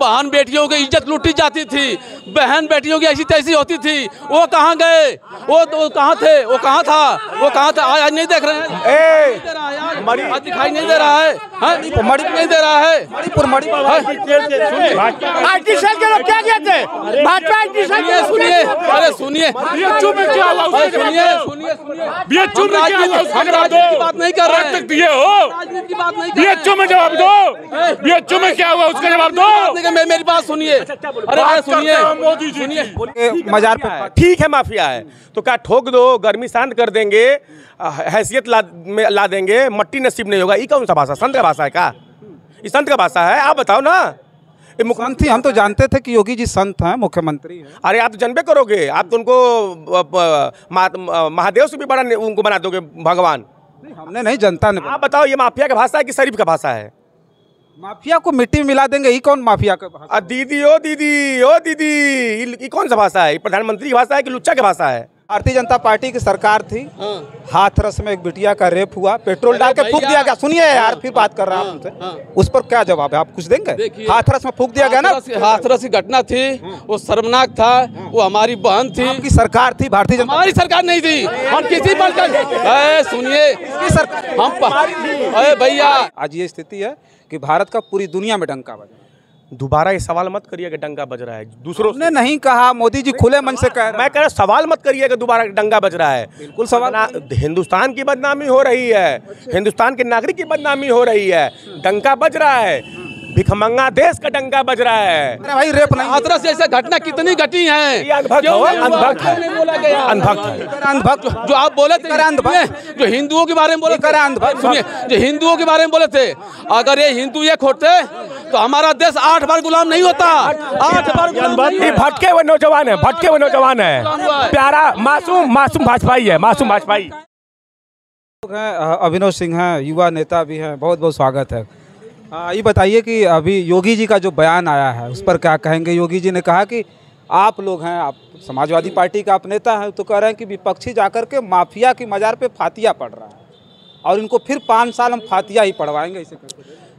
बहन बेटियों की इज्जत लूटी जाती थी, बहन बेटियों की ऐसी तैसी होती थी, वो कहाँ गए? वो कहाँ थे? वो कहाँ था? वो कहाँ था? आज नहीं देख रहे हैं, आज दिखाई नहीं दे रहा है, मणि नहीं दे रहा है। IT सेल के लोग क्या कहते हैं? भाजपा IT सेल के सुनिए, अरे सुनिए, हम राजनीति की बात नहीं कर रहे हैं, राजनीति की बात नहीं कर रहे हैं। में जवाब दो, BHU में क्या हुआ उसका जवाब दो। मेरी बात सुनिए, अरे सुनिए, मोदी जी मजार पे ठीक है, माफिया है तो क्या ठोक दो, गर्मी शांत कर देंगे, हैसियत ला देंगे, मट्टी नसीब नहीं होगा। ये कौन सा भाषा? संत का भाषा है क्या? ये संत का भाषा है? आप बताओ ना। संत थी, हम तो जानते थे कि योगी जी संत हैं, मुख्यमंत्री हैं। अरे आप तो जानबे करोगे, आप तो उनको महादेव से भी बड़ा उनको बना दोगे भगवान। नहीं, हमने नहीं, जनता ने। आप बताओ, ये माफिया का भाषा है कि शरीफ का भाषा है? माफिया को मिट्टी में मिला देंगे, ये कौन माफिया का भाषा? दीदी ओ दीदी ओ दीदी, ये कौन सा भाषा है? ये प्रधानमंत्री की भाषा है कि लुच्चा की भाषा है? भारतीय जनता पार्टी की सरकार थी, हाथरस में एक बिटिया का रेप हुआ, पेट्रोल डाल के फूंक दिया गया। सुनिए यार, फिर बात कर रहा हूँ आपसे, उस पर क्या जवाब है? आप कुछ देंगे? हाथरस में फूंक दिया गया ना, हाथरस की घटना थी, वो शर्मनाक था, वो हमारी बहन थी। आपकी सरकार थी, भारतीय जनता। हमारी सरकार नहीं थी, हम किसी पर सुनिए, हम भैया आज ये स्थिति है कि भारत का पूरी दुनिया में डंका बजा। दोबारा ये सवाल मत करिए कि डंका बज रहा है दूसरों ने नहीं कहा, मोदी जी खुले मन से कह रहे हैं। मैं कह रहा सवाल मत करिए कि दोबारा डंका बज रहा है। बिल्कुल सवाल। हिंदुस्तान की बदनामी हो रही है, हिंदुस्तान के नागरिक की बदनामी हो रही है, डंका बज रहा है, भिखमंगा देश का डंका बज रहा है। अरे भाई, रेप नहीं, हाथरस जैसे घटना कितनी घटी है। अनभक्त जो आप बोले थे, जो हिंदुओं के बारे में बोले थे, सुनिए, जो हिंदुओं के बारे में बोले थे, अगर ये हिंदू एक होते तो हमारा देश 8 बार गुलाम नहीं होता। 8 बार भटके हुए नौजवान है, भटके हुए नौजवान है, प्यारा मासूम भाजपाई है, मासूम भाजपाई। अभिनव सिंह हैं, युवा नेता भी हैं, बहुत बहुत स्वागत है। ये बताइए कि अभी योगी जी का जो बयान आया है उस पर क्या कहेंगे? योगी जी ने कहा कि आप लोग हैं, आप समाजवादी पार्टी का आप नेता हैं, तो कह रहे हैं कि विपक्षी जाकर के माफिया की मजार पे फातिया पढ़ रहा है और इनको फिर 5 साल हम फातिया ही पढ़वाएंगे। इसे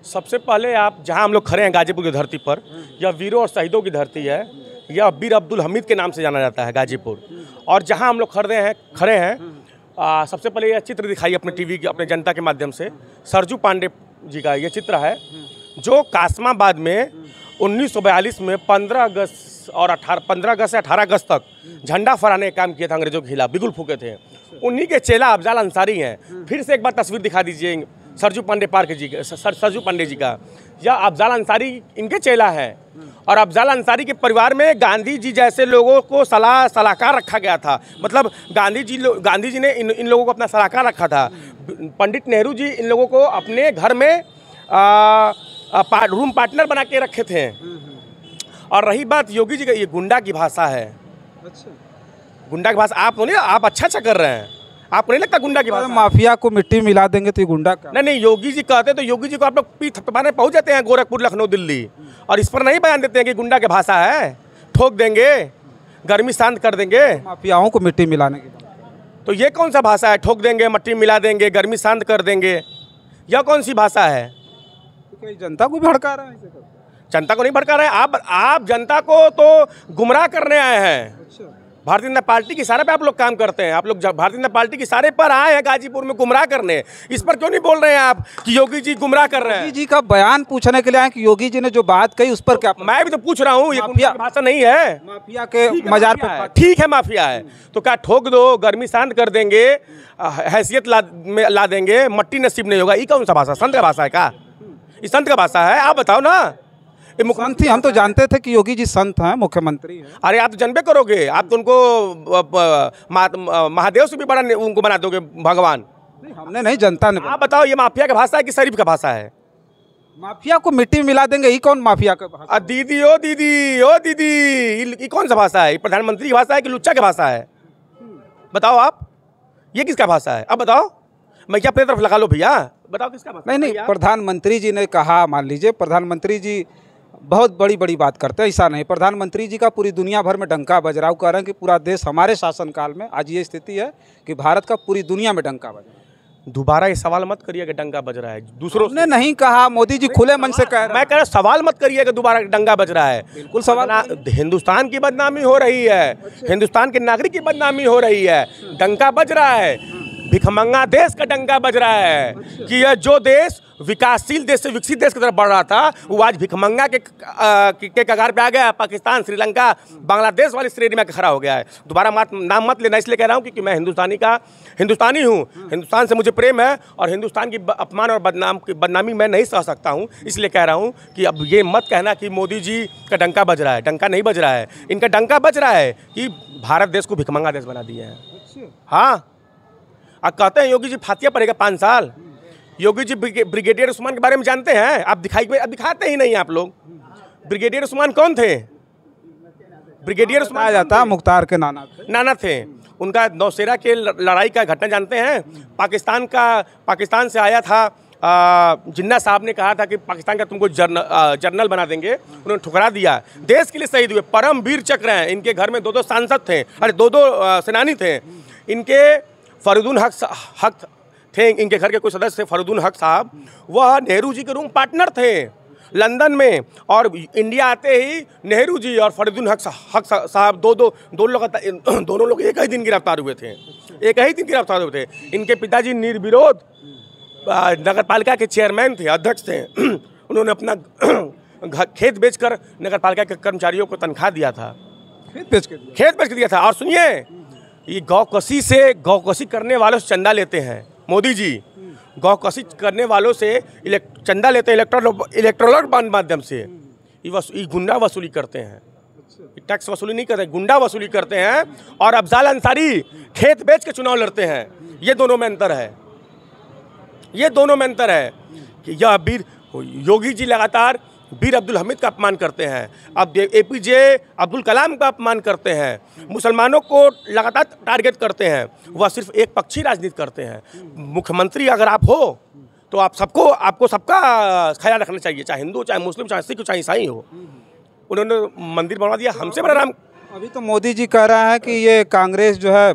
सबसे पहले आप जहां हम लोग खड़े हैं गाजीपुर की धरती पर, यह वीरों और शहीदों की धरती है, यह वीर अब्दुल हमीद के नाम से जाना जाता है गाजीपुर। और जहां हम लोग खड़े हैं सबसे पहले यह चित्र दिखाइए अपने टीवी के, अपने जनता के माध्यम से। सरजू पांडे जी का ये चित्र है, जो कासमाबाद में 1942 में 15 अगस्त से 18 अगस्त तक झंडा फहराने का काम किया था, अंग्रेजों के खिलाफ बिगुल फूके थे। उन्हीं के चेला अफजाल अंसारी हैं। फिर से एक बार तस्वीर दिखा दीजिए सरजू पांडे जी का। यह अफजाल अंसारी इनके चेला हैं, और अफजाल अंसारी के परिवार में गांधी जी जैसे लोगों को सलाहकार रखा गया था। मतलब गांधी जी ने इन लोगों को अपना सलाहकार रखा था। पंडित नेहरू जी इन लोगों को अपने घर में रूम पार्टनर बना के रखे थे। और रही बात योगी जी का, ये गुंडा की भाषा है। अच्छा, गुंडा की भाषा आप अच्छा कर रहे हैं, आपको नहीं लगता गुंडा की भाषा? माफिया को मिट्टी मिला देंगे तो ये गुंडा का? नहीं, योगी जी कहते तो योगी जी को आप लोग पीठ थपथपाने पहुंच जाते हैं गोरखपुर, लखनऊ, दिल्ली, और इस पर नहीं बयान देते हैं कि गुंडा की भाषा है, ठोक देंगे, गर्मी शांत कर देंगे। माफियाओं को मिट्टी मिलाने की तो ये कौन सा भाषा है? ठोक देंगे, मट्टी मिला देंगे, गर्मी शांत कर देंगे, यह कौन सी भाषा है? तो जनता को भड़का रहा है? जनता को नहीं भड़का रहे हैं आप जनता को तो गुमराह करने आए हैं। अच्छा, भारतीय जनता पार्टी के इशारे पे आप लोग काम करते हैं। आप लोग भारतीय जनता पार्टी के इशारे पर आए हैं गाजीपुर में गुमराह करने। इस पर क्यों नहीं बोल रहे हैं आप कि योगी जी गुमराह कर रहे हैं? योगी जी का बयान पूछने के लिए आए कि योगी जी ने जो बात कही उस पर क्या? मैं भी तो पूछ रहा हूँ, ये माफिया भाषा नहीं है, माफिया के मजार पे। ठीक है, माफिया है तो क्या ठोक दो, गर्मी शांत कर देंगे, हैसियत ला देंगे, मट्टी नसीब नहीं होगा। ये कौन सा भाषा? संत का भाषा है क्या? ये संत का भाषा है? आप बताओ ना। संत थी, हम तो जानते थे कि योगी जी संत हैं, मुख्यमंत्री हैं। अरे आप तो जानबे करोगे, आप तो उनको महादेव से भी बड़ा उनको बना दोगे भगवान। नहीं, हमने नहीं, जनता ने। आप बताओ, ये माफिया का भाषा है कि शरीफ का भाषा है? माफिया को मिट्टी में मिला देंगे, ये कौन माफिया का भाषा? दीदी ओ दीदी, ये कौन सा भाषा है? ये प्रधानमंत्री की भाषा है कि लुच्चा की भाषा है? बताओ आप, ये किसका भाषा है? अब बताओ, मैं क्या अपनी तरफ लगा लो भैया, बताओ किसका भाषा? नहीं, प्रधानमंत्री जी ने कहा, मान लीजिए प्रधानमंत्री जी बहुत बड़ी बात करते हैं, ऐसा नहीं। प्रधानमंत्री जी का पूरी दुनिया भर में डंका बज रहा है। वो कह रहे हैं कि पूरा देश हमारे शासनकाल में आज ये स्थिति है कि भारत का पूरी दुनिया में डंका बज रहा है। दोबारा ये सवाल मत करिए कि डंका बज रहा है दूसरों ने नहीं कहा, मोदी जी खुले मन से कह रहे हैं। मैं कह रहा सवाल मत करिए कि दोबारा डंका बज रहा है। बिल्कुल सवाल। हिंदुस्तान की बदनामी हो रही है, हिंदुस्तान के नागरिक की बदनामी हो रही है, डंका बज रहा है, भिखमंगा देश का डंका बज रहा है कि यह जो देश विकासशील देश से विकसित देश की तरफ बढ़ रहा था वो आज भिखमंगा के कगार पे आ गया। पाकिस्तान, श्रीलंका, बांग्लादेश वाली श्रेणी में खड़ा हो गया है। दोबारा नाम मत लेना, इसलिए कह रहा हूँ क्योंकि मैं हिंदुस्तानी हूँ, हिंदुस्तान से मुझे प्रेम है और हिंदुस्तान की अपमान और बदनामी मैं नहीं सह सकता हूँ। इसलिए कह रहा हूँ कि अब ये मत कहना कि मोदी जी का डंका बज रहा है। डंका नहीं बज रहा है, इनका डंका बज रहा है कि भारत देश को भिखमंगा देश बना दिया है। हाँ, अब कहते हैं योगी जी फातिया पड़ेगा 5 साल। योगी जी ब्रिगेडियर उस्मान के बारे में जानते हैं? आप दिखाते ही नहीं आप लोग। ब्रिगेडियर उस्मान कौन थे? ब्रिगेडियर उस्मान जाता मुख्तार के नाना थे। उनका नौशेरा के लड़ाई का घटना जानते हैं? पाकिस्तान से आया था, जिन्ना साहब ने कहा था कि पाकिस्तान का तुमको जनरल बना देंगे, उन्होंने ठुकरा दिया। देश के लिए शहीद हुए, परम वीर चक्र हैं। इनके घर में 2 सांसद थे, अरे 2 सेनानी थे। इनके फरीदुल हक थे, इनके घर के कोई सदस्य थे फरीदुल हक साहब, वह नेहरू जी के रूम पार्टनर थे लंदन में। और इंडिया आते ही नेहरू जी और फरीदुल हक साहब दोनों लोग एक ही दिन गिरफ्तार हुए थे। इनके पिताजी निर्विरोध नगर पालिका के चेयरमैन थे, अध्यक्ष थे। उन्होंने अपना खेत बेचकर नगर पालिका के कर्मचारियों को तनख्वाह दिया था, खेत बेच के दिया था। और सुनिए, ये गौकसी करने वालों से चंदा लेते हैं मोदी जी। गौकसी करने वालों से चंदा लेते हैं इलेक्ट्रोनिक माध्यम से। ये गुंडा वसूली करते हैं, टैक्स वसूली नहीं करते, गुंडा वसूली करते हैं। और अफजाल अंसारी खेत बेच के चुनाव लड़ते हैं। ये दोनों में अंतर है कि यह योगी जी लगातार वीर अब्दुल हमीद का अपमान करते हैं, अब APJ अब्दुल कलाम का अपमान करते हैं, मुसलमानों को लगातार टारगेट करते हैं। वह सिर्फ एक पक्षी राजनीति करते हैं। मुख्यमंत्री अगर आप हो तो आपको सबका ख्याल रखना चाहिए, चाहे हिंदू, चाहे मुस्लिम, चाहे सिख, चाहे ईसाई हो। उन्होंने मंदिर बनवा दिया, हमसे बड़ा राम। अभी तो मोदी जी कह रहा है कि ये कांग्रेस जो है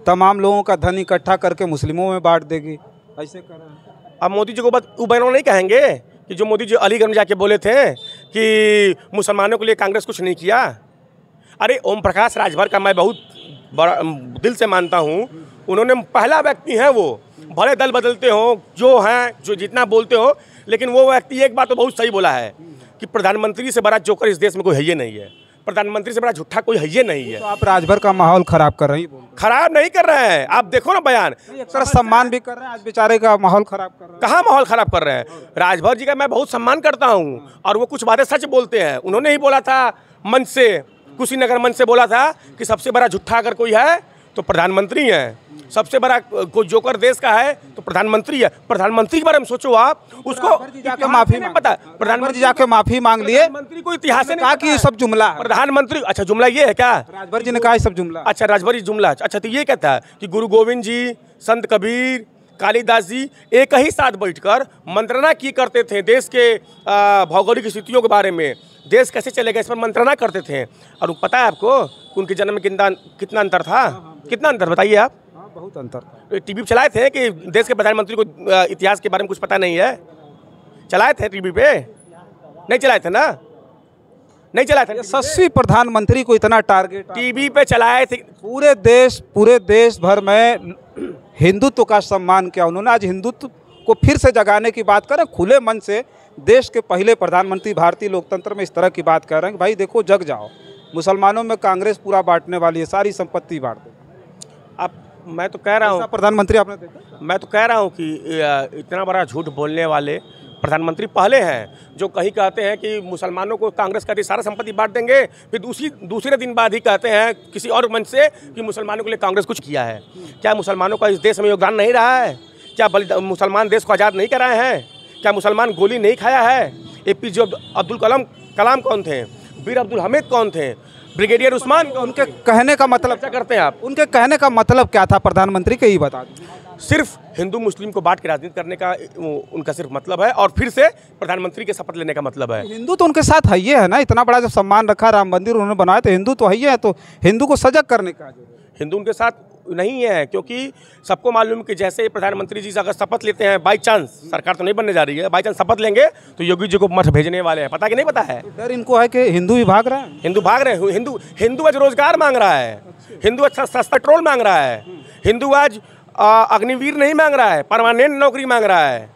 तमाम लोगों का धन इकट्ठा करके मुस्लिमों में बांट देगी, ऐसे कर रहा है। अब मोदी जी को उबैनो नहीं कहेंगे कि जो मोदी जी अलीगढ़ में जाके बोले थे कि मुसलमानों के लिए कांग्रेस कुछ नहीं किया। अरे ओम प्रकाश राजभर का मैं बहुत बड़ा दिल से मानता हूँ। उन्होंने पहला व्यक्ति हैं, वो भले दल बदलते हो, जो हैं, जो जितना बोलते हो, लेकिन वो व्यक्ति एक बात तो बहुत सही बोला है कि प्रधानमंत्री से बड़ा जोकर इस देश में कोई है ही नहीं है। प्रधानमंत्री से बड़ा झूठा कोई है ही नहीं है। तो आप राजभर का माहौल खराब कर रहे हैं? खराब नहीं कर रहे हैं, आप देखो ना बयान। एक तरह सम्मान भी कर रहे हैं, आज बेचारे का माहौल खराब कर रहे हैं। कहाँ माहौल खराब कर रहे हैं? राजभर जी का मैं बहुत सम्मान करता हूँ और वो कुछ बातें सच बोलते हैं। उन्होंने ही बोला था मंच से, कुशीनगर मंच से बोला था कि सबसे बड़ा झूठा अगर कोई है तो प्रधानमंत्री है, सबसे बड़ा कोई जोकर देश का है तो प्रधानमंत्री है। प्रधानमंत्री के बारे में सोचो आप, उसको जाके माफी नहीं पता, प्रधानमंत्री जाके माफी मांग लिए। प्रधानमंत्री को इतिहास ने कहा कि ये सब जुमला है। प्रधानमंत्री, अच्छा जुमला ये है क्या? राजभर जी ने कहा ये सब जुमला। अच्छा राजभर जी जुमला। अच्छा तो ये कहता है कि गुरु गोविंद जी, संत कबीर, कालिदास जी एक ही साथ बैठकर मंत्रणा की करते थे देश के भौगोलिक स्थितियों के बारे में, देश कैसे चलेगा इस पर मंत्रणा करते थे। और पता है आपको उनके जन्म में कितना अंतर था? कितना अंतर बताइए आप? बहुत अंतर। टीवी पे चलाए थे कि देश के प्रधानमंत्री को इतिहास के बारे में कुछ पता नहीं है? चलाए थे टीवी पे? नहीं चलाए थे ना? नहीं चलाए थे। यशस्वी प्रधानमंत्री को इतना टारगेट टीवी पे चलाए थे। पूरे देश भर में हिंदुत्व का सम्मान किया उन्होंने। आज हिंदुत्व को फिर से जगाने की बात करें, खुले मन से देश के पहले प्रधानमंत्री भारतीय लोकतंत्र में इस तरह की बात कर रहे हैं कि भाई देखो जग जाओ, मुसलमानों में कांग्रेस पूरा बांटने वाली है, सारी संपत्ति बांट दे। अब मैं तो कह रहा हूँ, प्रधानमंत्री आपने देखा? मैं तो कह रहा हूँ कि इतना बड़ा झूठ बोलने वाले प्रधानमंत्री पहले हैं जो कहीं कहते हैं कि मुसलमानों को कांग्रेस का सारा संपत्ति बांट देंगे, फिर दूसरे दिन बाद ही कहते हैं किसी और मंच से कि मुसलमानों के लिए कांग्रेस कुछ किया है। क्या मुसलमानों का इस देश में योगदान नहीं रहा है? क्या मुसलमान देश को आज़ाद नहीं कराए हैं? क्या मुसलमान गोली नहीं खाया है? APJ अब्दुल कलाम कौन थे? वीर अब्दुल हमीद कौन थे? ब्रिगेडियर उस्मान, उनके कहने का मतलब क्या करते हैं आप? उनके कहने का मतलब क्या था प्रधानमंत्री के ही बता दें। सिर्फ हिंदू मुस्लिम को बांट के राजनीति करने का उनका सिर्फ मतलब है और फिर से प्रधानमंत्री के शपथ लेने का मतलब है। हिंदू तो उनके साथ है ही है ना, इतना बड़ा जब सम्मान रखा, राम मंदिर उन्होंने बनाया तो हिंदू तो है ही है, तो हिंदू को सजग करने का हिंदू उनके साथ नहीं है, क्योंकि सबको मालूम कि जैसे प्रधानमंत्री जी से अगर शपथ लेते हैं, बाई चांस, सरकार तो नहीं बनने जा रही है, बाई चांस शपथ लेंगे तो योगी जी को मठ भेजने वाले हैं। पता कि नहीं पता है? डर इनको है कि हिंदू भी भाग रहे हैं। हिंदू भाग रहे हैं। हिंदू आज रोजगार मांग रहा है, हिंदू आज सस्ता पेट्रोल मांग रहा है, हिंदू आज अग्निवीर नहीं मांग रहा है, परमानेंट नौकरी मांग रहा है।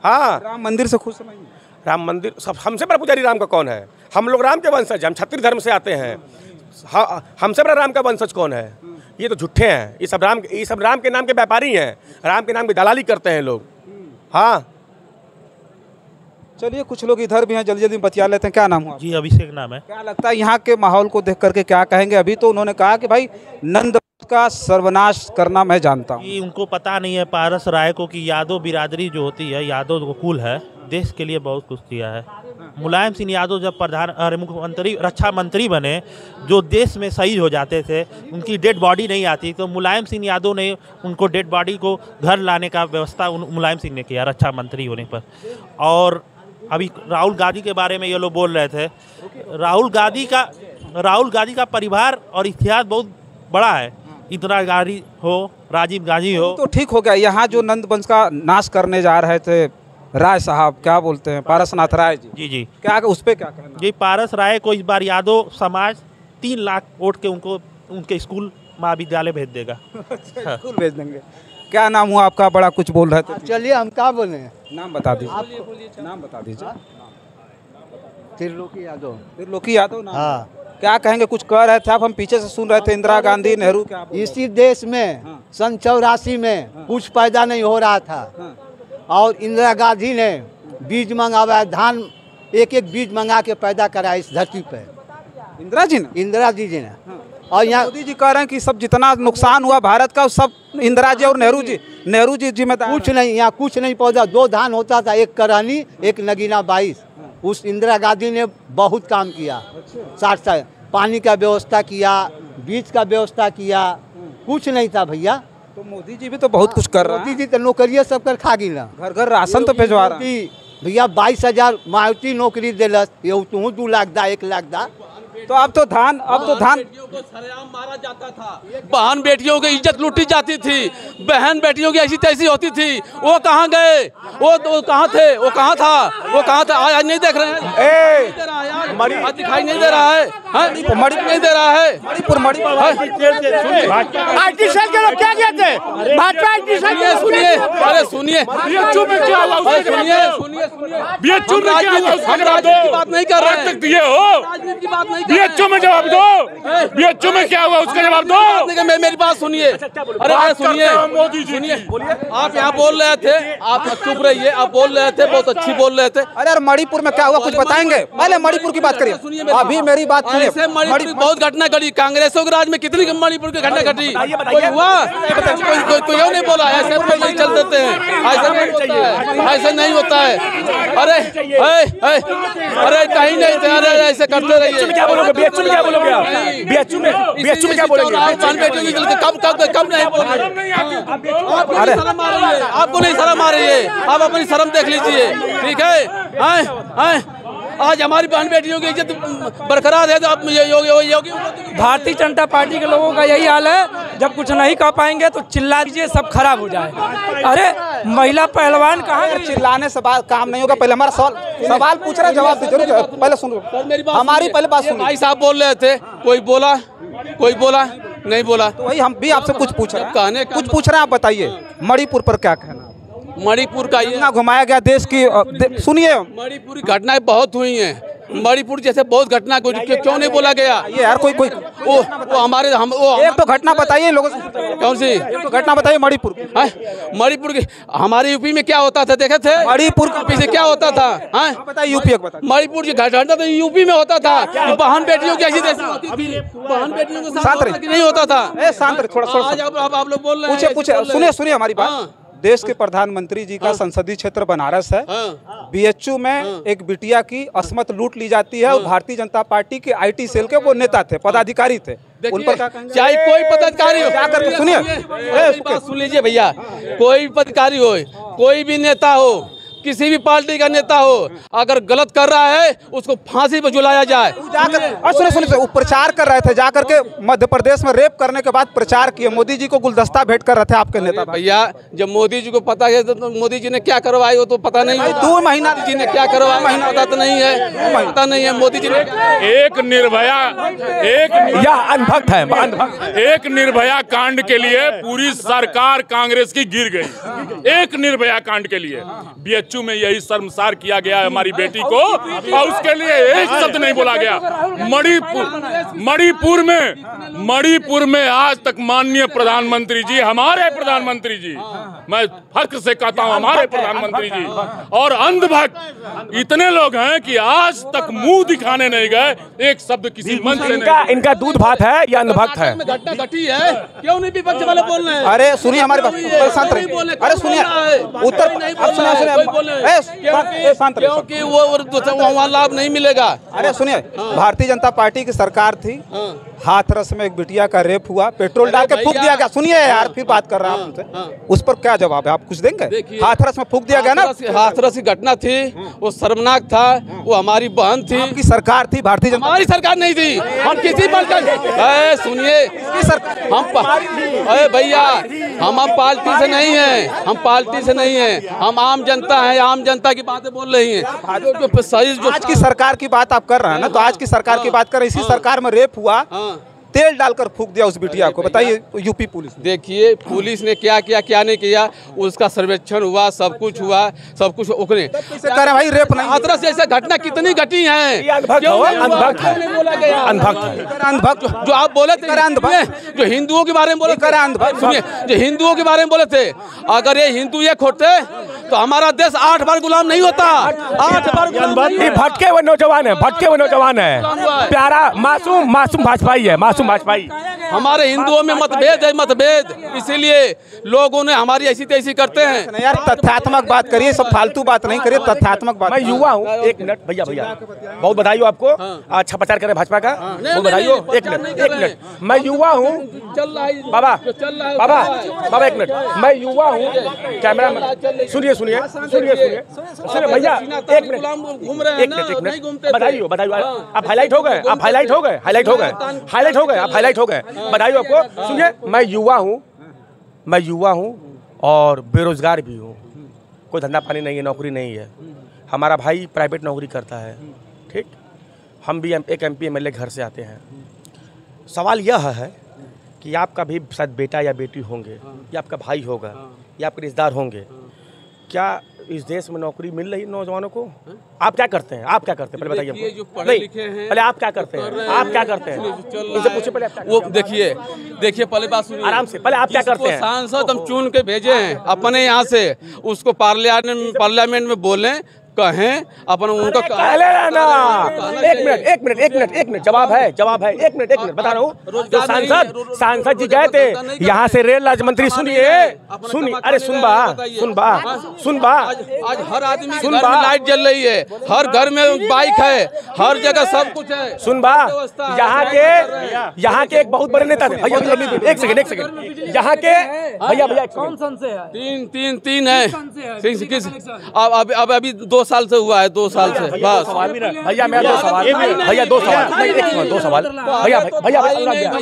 हाँ, राम मंदिर से खुश नहीं? राम मंदिर, सब हमसे बड़ा पुजारी राम का कौन है? हम लोग राम के वंशज, हम क्षत्रिय धर्म से आते हैं। हमसे बड़ा राम का वंशज कौन है? ये तो झूठे हैं, ये सब राम के नाम के व्यापारी हैं, राम के नाम की दलाली करते हैं लोग। हाँ, चलिए कुछ लोग इधर भी हैं, जल्दी जल्दी बतिया लेते हैं। क्या नाम हुआ? जी अभिषेक नाम है। क्या लगता है यहाँ के माहौल को देख करके क्या कहेंगे? अभी तो उन्होंने कहा कि भाई नंद का सर्वनाश करना मैं जानता हूँ। कि उनको पता नहीं है पारस राय को कि यादव बिरादरी जो होती है, यादव कुल है, देश के लिए बहुत कुछ किया है। मुलायम सिंह यादव जब मुख्यमंत्री रक्षा मंत्री बने, जो देश में शहीद हो जाते थे, उनकी डेड बॉडी नहीं आती, तो मुलायम सिंह यादव ने उनको डेड बॉडी को घर लाने का व्यवस्था मुलायम सिंह ने किया रक्षा मंत्री होने पर। और अभी राहुल गांधी के बारे में ये लोग बोल रहे थे। राहुल गांधी का परिवार और इतिहास बहुत बड़ा है। इंदिरा गांधी हो, राजीव गांधी हो, तो ठीक हो गया। यहाँ जो नंद वंश का नाश करने जा रहे थे राय साहब, क्या बोलते हैं, पारसनाथ राय जी, जी क्या उस पर क्या कहना? जी, पारस राय को इस बार यादव समाज 3 लाख वोट के उनको उनके स्कूल महाविद्यालय भेज देगा। स्कूल भेज देंगे। क्या नाम हुआ आपका? बड़ा कुछ बोल रहे थे। चलिए हम क्या बोले? नाम बता दीजिए। नाम बता दीजिए। त्रिलोकी यादव। त्रिलोकी यादव नाम। हाँ, क्या कहेंगे? कुछ कह रहे थे आप, हम पीछे से सुन रहे थे। इंदिरा गांधी, नेहरू, क्या इसी देश में सन 84 में कुछ पैदा नहीं हो रहा था, और इंदिरा गांधी ने बीज मंगावा, धान एक बीज मंगा के पैदा करा इस धरती पे। इंदिरा जी ने। और यहाँ मोदी जी कह रहे हैं कि सब जितना नुकसान हुआ भारत का, सब इंदिरा जी और नेहरू जी जिम्मेदार। कुछ नहीं, यहाँ कुछ नहीं पौधा। 2 धान होता था, एक करहनी, एक नगीना 22। उस इंदिरा गांधी ने बहुत काम किया। 60 साल पानी का व्यवस्था किया, बीज का व्यवस्था किया, कुछ नहीं था भैया। तो मोदी जी भी तो बहुत कुछ कर रहे हैं। मोदी जी तो नौकरियाँ सब कर खा गिला, घर घर राशन तो भिजवा रहा है भैया। 22,000 मारुति नौकरी दिलस, ये तू 2 लाख दा, 1 लाख दा। तो अब तो धान बेटियों को सरेआम मारा जाता था, बहन बेटियों की इज्जत लूटी जाती थी, बहन बेटियों की ऐसी तैसी होती थी। वो कहाँ गए? वो कहाँ थे? वो कहाँ था? वो कहाँ था? आज नहीं देख रहे हैं। आज दिखाई नहीं दे रहा है। मणिपुर नहीं दे रहा है। मणिपुर क्या कहते? भाजपा सुनिए, अरे सुनिए, राजनीति की बात नहीं कर रहे हैं। राजनीति की बात नहीं। बीएचयू में जवाब दो। बीएचयू में क्या हुआ उसका जवाब दो। मेरी बात सुनिए। अरे सुनिए, आप यहाँ बोल रहे थे, आप चुप रहिए। आप बोल रहे थे, बहुत अच्छी बोल रहे थे। अरे मणिपुर में क्या हुआ कुछ बताएंगे? पहले मणिपुर की बात करिए। अभी मेरी बात सुनिए। मणिपुर बहुत घटना घटी, कांग्रेसों के राज में कितनी मणिपुर की घटना घटी, कोई हुआ? कोई नहीं बोला। ऐसे नहीं चल देते हैं, ऐसा नहीं होता है, ऐसा नहीं होता है। अरे कहीं नहीं थे, अरे ऐसे करते रहिए। क्या बोलोगे? बीएचयू में क्या बोलोगे आप? बीएचयू में क्या बोलोगे? कब नहीं बोलोगे? आपको नहीं शर्म आ रही है? आप अपनी शर्म देख लीजिए, ठीक है? आज हमारी बहन बेटियों की इज्जत बरकरार है, तो आप योगी भारतीय जनता पार्टी के लोगों का यही हाल है। जब कुछ नहीं कह पाएंगे तो चिल्ला दीजिए, सब खराब हो जाए। अरे महिला पहलवान कहाँ? चिल्लाने से काम नहीं होगा। पहले हमारा सवाल पूछ रहा है, जवाब दीजिए। पहले सुनो, हमारी पहले बात सुनो। भाई साहब बोल रहे थे, कोई बोला नहीं बोला, तो वही हम भी आपसे कुछ पूछ रहे हैं। कुछ पूछ रहे हैं, आप बताइए मणिपुर पर क्या कहना? मणिपुर का ये घुमाया गया देश की। सुनिए, मणिपुर की घटनाएं बहुत हुई हैं। मणिपुर जैसे बहुत घटना क्यों नहीं बोला गया? ये यार कोई वो हमारे एक तो घटना बताइए लोगों से। कौन सी? एक तो घटना बताइए मणिपुर की। मणिपुर की हमारे यूपी में क्या होता था देखे थे? मणिपुर का पीछे क्या होता था? बताइए यूपी। मणिपुर की घटना तो यूपी में होता था। बहन बेटियों की ऐसी तैसी होती थी, बहन बेटियों के साथ नहीं होता था। शांत थोड़ा। आज आप लोग बोल रहे हैं। पूछे सुनिए हमारी बात। देश के प्रधानमंत्री जी का संसदीय क्षेत्र बनारस है। बीएचयू में एक बिटिया की अस्मत लूट ली जाती है, और भारतीय जनता पार्टी के आईटी सेल के वो नेता थे, पदाधिकारी थे। उन पर चाहे कोई पदाधिकारी हो, क्या करके सुनिए, सुन लीजिए भैया, कोई पदाधिकारी हो, कोई भी नेता हो, किसी भी पार्टी का नेता हो, अगर गलत कर रहा है उसको फांसी पर झुलाया जाए। और सुनिए, वो प्रचार कर रहे थे, जाकर के मध्य प्रदेश में रेप करने के बाद प्रचार किए, मोदी जी को गुलदस्ता भेंट कर रहे थे आपके नेता। भैया जब मोदी जी को पता है तो मोदी जी ने क्या करवाई वो तो पता नहीं है। 2 महीना जी ने क्या करवाया पता तो नहीं है, पता नहीं है मोदी जी ने। एक निर्भया, अनभक्त है, एक निर्भया कांड के लिए पूरी सरकार कांग्रेस की गिर गई। एक निर्भया कांड के लिए बीएचयू में यही शर्मसार किया गया है हमारी बेटी को, और उसके लिए एक शब्द नहीं बोला गया। मणिपुर में आज तक माननीय प्रधानमंत्री जी, हमारे प्रधानमंत्री जी, मैं फख्र से कहता हूं हमारे प्रधानमंत्री जी, और अंधभक्त इतने लोग हैं कि आज तक मुंह दिखाने नहीं गए, एक शब्द किसी मंत्री ने। इनका दूध भात है या अंधभक्त है? घटना घटी है, क्यों नहीं विपक्ष वाले बोल रहे हैं? अरे सुनिए, हमारे पास शांत रहिए। अरे सुनिए, उत्तर क्योंकि वो वहाँ लाभ नहीं मिलेगा। अरे सुनिए, भारतीय जनता पार्टी की सरकार थी, हाथरस में एक बिटिया का रेप हुआ, पेट्रोल डाल के फूंक दिया गया। सुनिए यार, फिर बात कर रहा हूँ आपसे, उस पर क्या जवाब है? आप कुछ देंगे? हाथरस में फूंक दिया गया ना, हाथरस की घटना थी, वो शर्मनाक था, वो हमारी बहन थी। आपकी सरकार थी, भारतीय जनता, हमारी सरकार नहीं थी। हम किसी पर सुनिए, भैया हम पार्टी से नहीं है, हम पार्टी से नहीं है, हम आम जनता है, आम जनता की बातें बोल रही हैं। जो आज की सरकार की बात आप कर रहे हैं ना, तो आज की सरकार की बात कर रहे हैं। इसी सरकार में रेप हुआ, तेल डालकर फूंक दिया उस बिटिया को। बताइए यूपी पुलिस, देखिए पुलिस ने क्या किया क्या नहीं किया, उसका सर्वेक्षण हुआ, सब कुछ हुआ, सब कुछ ओकरे कर भाई, रेप नहीं। हाथरस जैसे घटना कितनी घटी है, अनभक्त जो आप बोले थे, जो हिंदुओं के बारे में बोले थे, सुनिए, जो हिंदुओं के बारे में बोले थे, अगर ये हिंदू ये खोटे तो हमारा देश 8 बार गुलाम नहीं होता। 8 बार भटके हुए नौजवान है, भटके हुए नौजवान है, प्यारा मासूम भाजपाई है, मासूम भाजपाई। हमारे हिंदुओं में मतभेद है, मतभेद, इसीलिए लोगों ने हमारी ऐसी तैसी करते हैं। यार तथ्यात्मक बात करिए, सब फालतू बात नहीं करिए, तथ्यात्मक बात। मैं युवा हूँ, 1 मिनट भैया, बहुत बधाई हो आपको, अच्छा प्रचार करें भाजपा का, बहुत बधाई हो। 1 मिनट, मैं युवा हूँ बाबा, 1 मिनट, मैं युवा हूँ। कैमरा सुनिए भैया, 1 मिनट, बधाई हो, आप हाईलाइट हो गए, आप हाईलाइट हो गए, बधाई हो आपको। सुनिए, मैं युवा हूँ और बेरोजगार भी हूँ, कोई धंधा पानी नहीं है, नौकरी नहीं है। हमारा भाई प्राइवेट नौकरी करता है, ठीक, हम भी एक MP MLA घर से आते हैं। सवाल यह है कि आपका भी शायद बेटा या बेटी होंगे, या आपका भाई होगा, या आपके रिश्तेदार होंगे, क्या इस देश में नौकरी मिल रही नौजवानों को? आप क्या करते हैं? पहले बताइए हमको। नहीं, पहले आप क्या करते हैं? इनसे पूछिए पहले। वो देखिए पहले बात सुनिए आराम से, पहले आप क्या करते हैं? सांसद हम चुन के भेजे हैं अपने यहाँ से, उसको पार्लियामेंट में बोलें, कहें अपन उनका ना। एक मिनट, जवाब है, 1 मिनट बता रहा हूँ। जो सांसद जी गए थे यहाँ से, रेल राज्य मंत्री, सुनिए, अरे सुन बा, आज हर आदमी के घर में लाइट जल रही है, हर घर में बाइक है, हर जगह सब कुछ है। सुन बा, यहाँ के एक बहुत बड़े नेता थे भैया, एक सेकंड, यहाँ के भैया कौन संशय है? तीन है। अब अभी 2 साल से हुआ है, 2 साल से बस। भैया मैं 2 सवाल, भैया 2 सवाल, भैया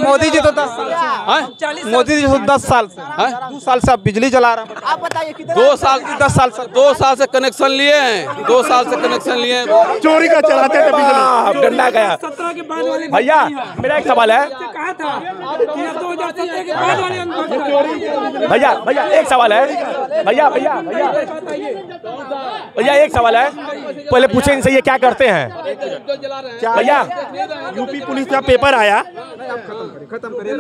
मोदी जी तो 10 साल से 2 साल से आप बिजली जला रहे हैं। आप बताइए, 2 साल से कनेक्शन लिए हैं, 2 साल से कनेक्शन लिए हैं, चोरी का चलाते थे बिजली, डंडा गया। 17 के बाद वाले भैया मेरा एक सवाल है, कहा था 2017 के बाद वाले भैया एक सवाल है, भैया एक सवाल है, पहले पूछे इनसे, ये क्या करते हैं भैया? यूपी पुलिस का पेपर आया, खत्म करिए।